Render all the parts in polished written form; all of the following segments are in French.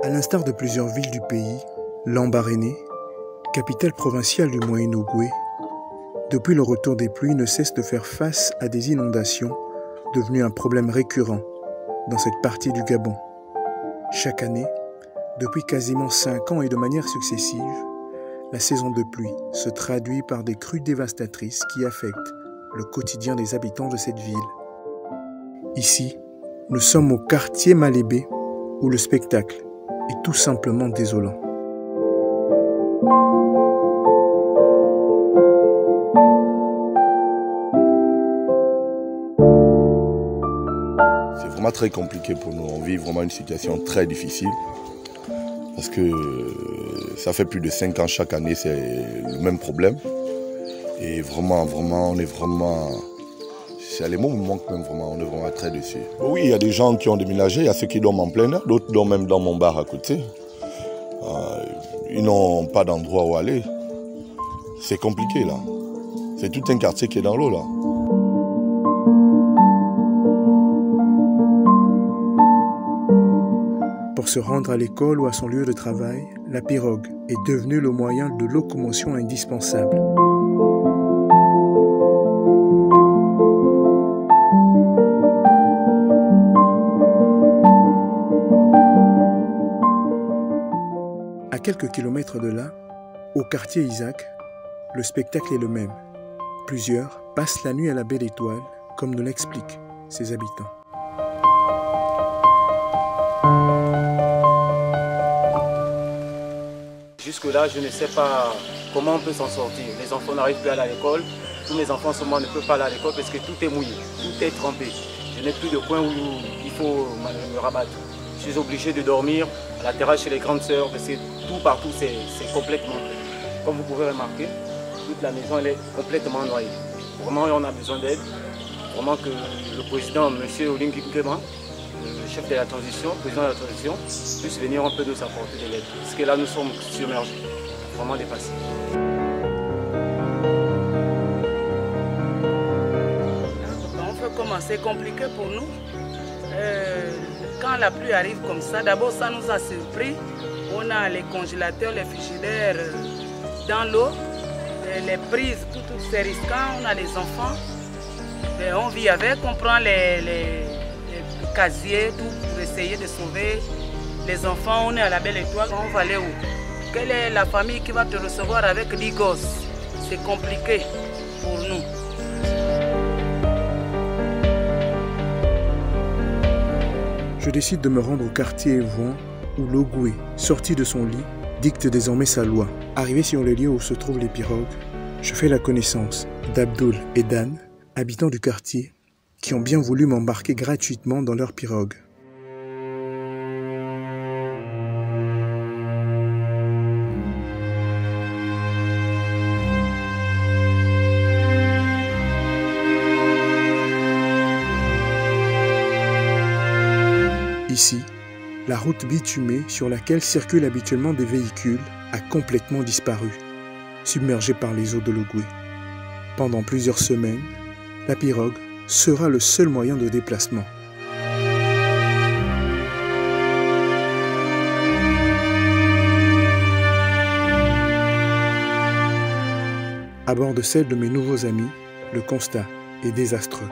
À l'instar de plusieurs villes du pays, Lambaréné, capitale provinciale du Moyen-Ogooué, depuis le retour des pluies, ne cesse de faire face à des inondations devenues un problème récurrent dans cette partie du Gabon. Chaque année, depuis quasiment 5 ans et de manière successive, la saison de pluie se traduit par des crues dévastatrices qui affectent le quotidien des habitants de cette ville. Ici, nous sommes au quartier Malébé où le spectacle est tout simplement désolant. C'est vraiment très compliqué pour nous. On vit vraiment une situation très difficile parce que ça fait plus de 5 ans chaque année, c'est le même problème. Et vraiment, on est vraiment... Les mots me manquent même vraiment, on est vraiment très dessus. Oui, il y a des gens qui ont déménagé, il y a ceux qui dorment en plein air, d'autres dorment même dans mon bar à côté. Ils n'ont pas d'endroit où aller. C'est compliqué là. C'est tout un quartier qui est dans l'eau là. Pour se rendre à l'école ou à son lieu de travail, la pirogue est devenue le moyen de locomotion indispensable. À quelques kilomètres de là, au quartier Isaac, le spectacle est le même. Plusieurs passent la nuit à la Belle Étoile, comme nous l'expliquent ses habitants. Jusque-là, je ne sais pas comment on peut s'en sortir. Les enfants n'arrivent plus à aller à l'école. Tous mes enfants seulement ne peuvent pas aller à l'école parce que tout est mouillé, tout est trempé. Je n'ai plus de coin où il faut me rabattre. Je suis obligé de dormir à la terrasse chez les grandes sœurs parce que tout partout c'est complètement... Comme vous pouvez remarquer, toute la maison elle est complètement noyée. Vraiment on a besoin d'aide. Vraiment que le président, M. Olingi Nguema, le chef de la transition, président de la transition, puisse venir un peu nous apporter de l'aide. Parce que là nous sommes submergés, vraiment dépassés. On fait comment? C'est compliqué pour nous. Quand la pluie arrive comme ça, d'abord ça nous a surpris. On a les congélateurs, les frigidaires dans l'eau, les prises, tout c'est risquant. On a les enfants, et on vit avec, on prend les casiers, tout pour essayer de sauver les enfants. On est à la Belle Étoile, on va aller où? Quelle est la famille qui va te recevoir avec 10 gosses? C'est compliqué pour nous. Je décide de me rendre au quartier Évouan où l'Ogooué, sorti de son lit, dicte désormais sa loi. Arrivé sur le lieu où se trouvent les pirogues, je fais la connaissance d'Abdoul et d'Anne, habitants du quartier, qui ont bien voulu m'embarquer gratuitement dans leur pirogue. Ici, la route bitumée sur laquelle circulent habituellement des véhicules a complètement disparu, submergée par les eaux de l'Ogooué. Pendant plusieurs semaines, la pirogue sera le seul moyen de déplacement. À bord de celle de mes nouveaux amis, le constat est désastreux.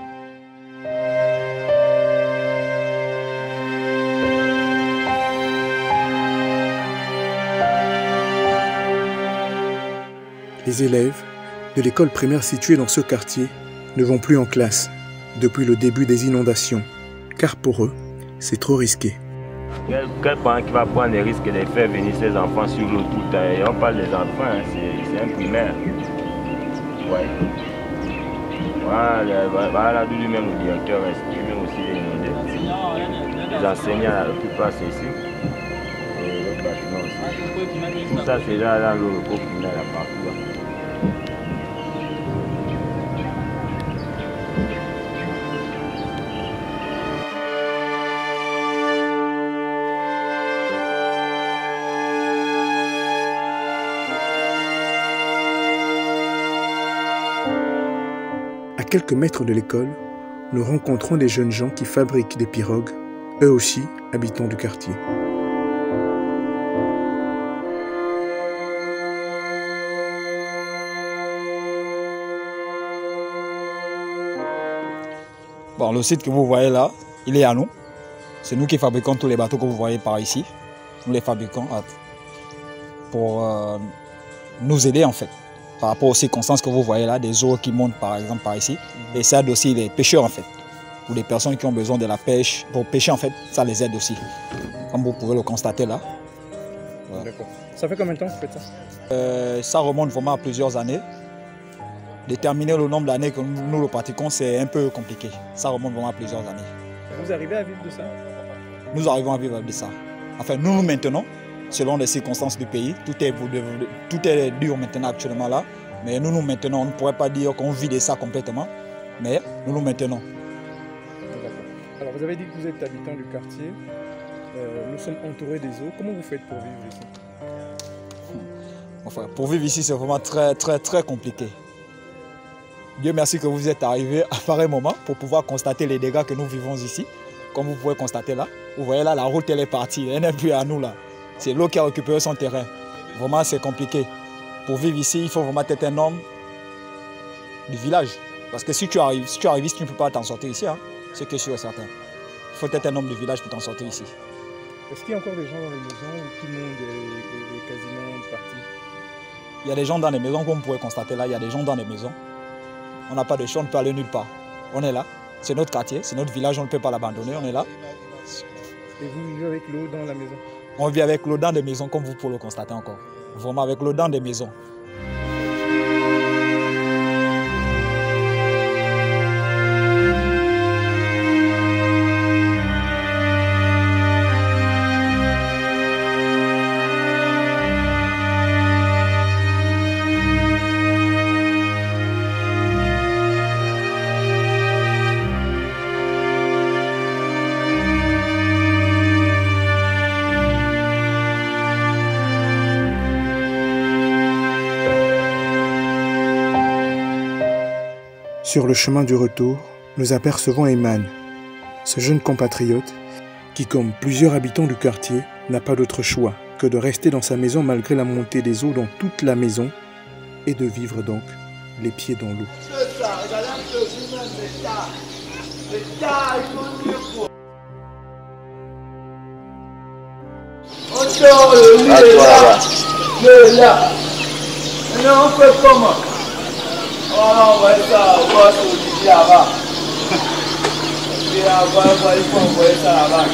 Les élèves de l'école primaire située dans ce quartier ne vont plus en classe depuis le début des inondations, car pour eux, c'est trop risqué. Quel parent qui va prendre les risques de faire venir ses enfants sur l'eau tout le temps? Et on parle des enfants, hein, c'est un primaire. Ouais. Voilà d'où lui-même le directeur est lui-même aussi inondé. Les enseignants, la plupart c'est ici. Et le bâtiment aussi. Tout ça c'est là dans l'eau, le gros criminel là partout. Là. À quelques mètres de l'école, nous rencontrons des jeunes gens qui fabriquent des pirogues, eux aussi habitants du quartier. Bon, le site que vous voyez là, il est à nous. C'est nous qui fabriquons tous les bateaux que vous voyez par ici. Nous les fabriquons pour nous aider en fait. Par rapport aux circonstances que vous voyez là, des eaux qui montent par exemple par ici. Et ça aide aussi les pêcheurs en fait. Pour des personnes qui ont besoin de la pêche, pour pêcher en fait, ça les aide aussi. Comme vous pouvez le constater là. Ouais. D'accord. Ça fait combien de temps que vous faites ça? Ça remonte vraiment à plusieurs années. Déterminer le nombre d'années que nous le pratiquons, c'est un peu compliqué. Ça remonte vraiment à plusieurs années. Vous arrivez à vivre de ça? Nous arrivons à vivre de ça. Enfin, nous maintenons, selon les circonstances du pays. Tout est dur maintenant actuellement là. Mais nous maintenons. On ne pourrait pas dire qu'on vit de ça complètement. Mais nous maintenons. Alors, vous avez dit que vous êtes habitant du quartier. Nous sommes entourés des eaux. Comment vous faites pour vivre ici? Enfin, pour vivre ici, c'est vraiment très compliqué. Dieu merci que vous êtes arrivé à pareil moment pour pouvoir constater les dégâts que nous vivons ici. Comme vous pouvez constater là. Vous voyez là, la route elle est partie. Elle n'est plus à nous là. C'est l'eau qui a récupéré son terrain. Vraiment, c'est compliqué. Pour vivre ici, il faut vraiment être un homme du village. Parce que si tu arrives ici, tu ne peux pas t'en sortir ici. Hein. C'est que sûr et certain. Il faut être un homme du village pour t'en sortir ici. Est-ce qu'il y a encore des gens dans les maisons où tout le monde est quasiment parti? Il y a des gens dans les maisons, comme vous pouvez constater là, il y a des gens dans les maisons. On n'a pas de champ, on ne peut aller nulle part. On est là, c'est notre quartier, c'est notre village, on ne peut pas l'abandonner, on est là. Et vous vivez avec l'eau dans la maison? On vit avec l'eau dans des maisons, comme vous pouvez le constater encore. Vraiment avec l'eau dans des maisons. Sur le chemin du retour, nous apercevons Eman, ce jeune compatriote qui, comme plusieurs habitants du quartier, n'a pas d'autre choix que de rester dans sa maison malgré la montée des eaux dans toute la maison et de vivre donc les pieds dans l'eau. Oh, ouais, ça, on va se dire là-bas. Et après, il faut envoyer ça là-bas.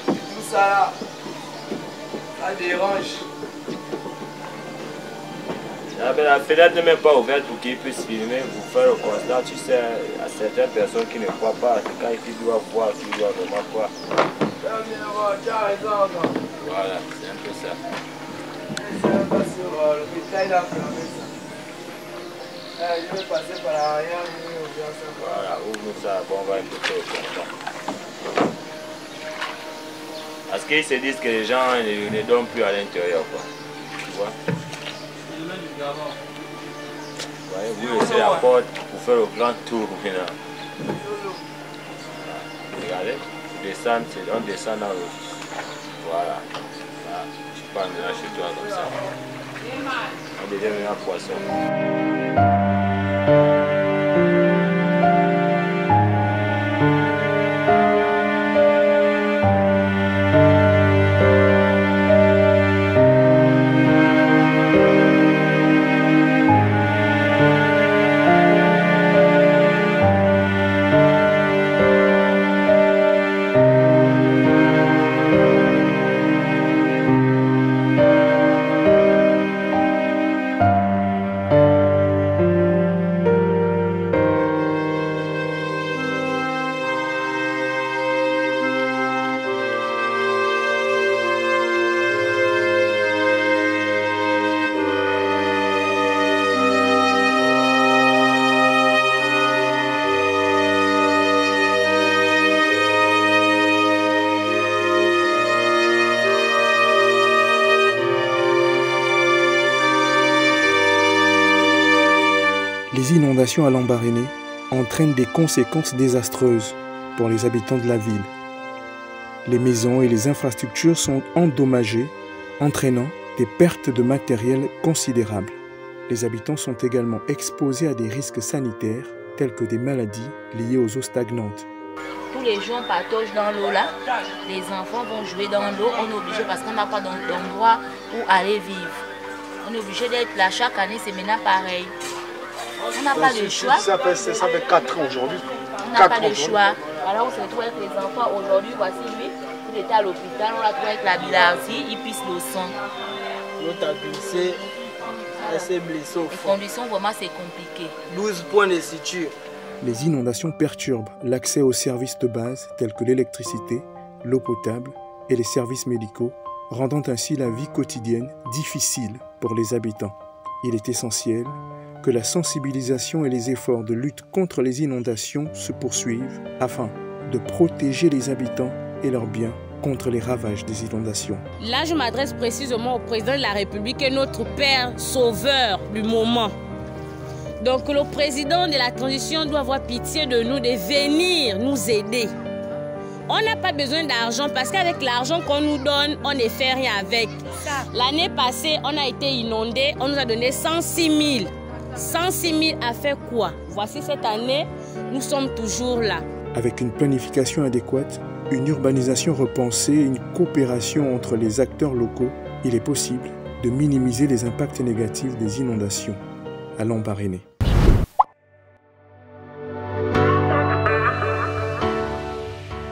Tout ça là, ça dérange. La fenêtre n'est même pas ouverte pour qu'ils puissent filmer, vous faire le constat. Tu sais, à certaines personnes qui ne croient pas, quand ils doivent voir, ils doivent vraiment croire. Voilà, c'est un peu ça. C'est un peu sur le bétail là, je vais passer par l'arrière, je vais ouvrir ça. Voilà, ouvre ça, bon, on va écouter au constat. Parce qu'ils se disent que les gens ne dorment plus à l'intérieur, quoi. Tu vois? Vous voyez, vous laissez la porte pour faire le grand tour maintenant. Regardez, on descend dans le... Voilà. Là, tu pars maintenant chez toi comme ça. On devient maintenant poisson. Les inondations à Lambaréné entraînent des conséquences désastreuses pour les habitants de la ville. Les maisons et les infrastructures sont endommagées, entraînant des pertes de matériel considérables. Les habitants sont également exposés à des risques sanitaires tels que des maladies liées aux eaux stagnantes. Tous les jours, on patauge dans l'eau là. Les enfants vont jouer dans l'eau. On est obligé parce qu'on n'a pas d'endroit où aller vivre. On est obligé d'être là chaque année, c'est maintenant pareil. On n'a pas de choix. Ça fait 4 ans aujourd'hui. On n'a pas de choix. Alors on se retrouve avec les enfants aujourd'hui. Voici lui, il était à l'hôpital. On l'a trouvé avec la bilharzie, il pisse le sang. L'autre a glissé, elle s'est blessée au Les fond. conditions, vraiment, c'est compliqué. 12 points de suture. Les inondations perturbent l'accès aux services de base tels que l'électricité, l'eau potable et les services médicaux, rendant ainsi la vie quotidienne difficile pour les habitants. Il est essentiel que la sensibilisation et les efforts de lutte contre les inondations se poursuivent afin de protéger les habitants et leurs biens contre les ravages des inondations. Là, je m'adresse précisément au président de la République et notre père sauveur du moment. Donc le président de la transition doit avoir pitié de nous, de venir nous aider. On n'a pas besoin d'argent parce qu'avec l'argent qu'on nous donne, on ne fait rien avec. L'année passée, on a été inondé, on nous a donné 106 000. 106 000 a fait quoi? Voici cette année, nous sommes toujours là. Avec une planification adéquate, une urbanisation repensée et une coopération entre les acteurs locaux, il est possible de minimiser les impacts négatifs des inondations à Lambaréné.